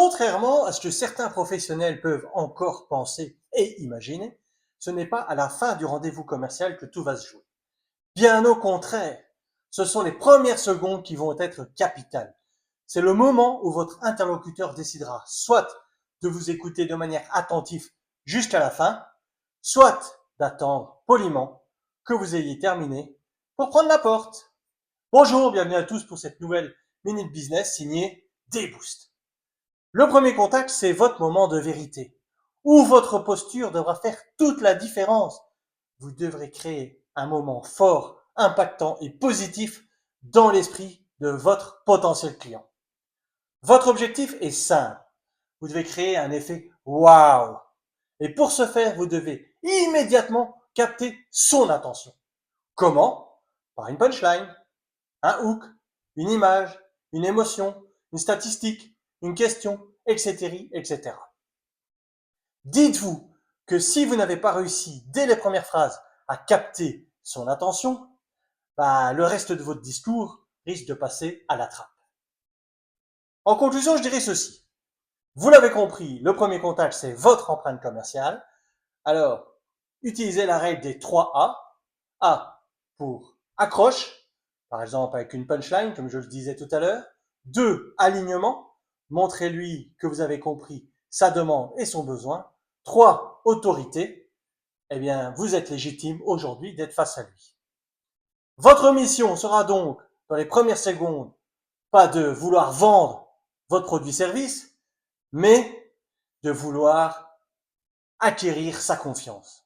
Contrairement à ce que certains professionnels peuvent encore penser et imaginer, ce n'est pas à la fin du rendez-vous commercial que tout va se jouer. Bien au contraire, ce sont les premières secondes qui vont être capitales. C'est le moment où votre interlocuteur décidera soit de vous écouter de manière attentive jusqu'à la fin, soit d'attendre poliment que vous ayez terminé pour prendre la porte. Bonjour, bienvenue à tous pour cette nouvelle Minute Business signée D-Boost. Le premier contact, c'est votre moment de vérité, où votre posture devra faire toute la différence. Vous devrez créer un moment fort, impactant et positif dans l'esprit de votre potentiel client. Votre objectif est simple. Vous devez créer un effet waouh. Et pour ce faire, vous devez immédiatement capter son attention. Comment? Par une punchline, un hook, une image, une émotion, une statistique, une question, etc., etc. Dites-vous que si vous n'avez pas réussi dès les premières phrases à capter son attention, le reste de votre discours risque de passer à la trappe. En conclusion, je dirais ceci. Vous l'avez compris, le premier contact, c'est votre empreinte commerciale. Alors, utilisez la règle des 3 A. A pour accroche, par exemple avec une punchline, comme je le disais tout à l'heure. 2, alignement. Montrez-lui que vous avez compris sa demande et son besoin. 3, autorité. Eh bien, vous êtes légitime aujourd'hui d'être face à lui. Votre mission sera donc, dans les premières secondes, pas de vouloir vendre votre produit-service, mais de vouloir acquérir sa confiance.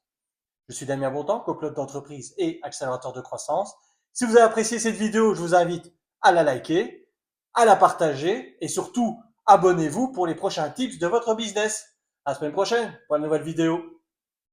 Je suis Damien Bontemps, copilote d'entreprise et accélérateur de croissance. Si vous avez apprécié cette vidéo, je vous invite à la liker, à la partager et surtout, abonnez-vous pour les prochains tips de votre business. À la semaine prochaine pour une nouvelle vidéo.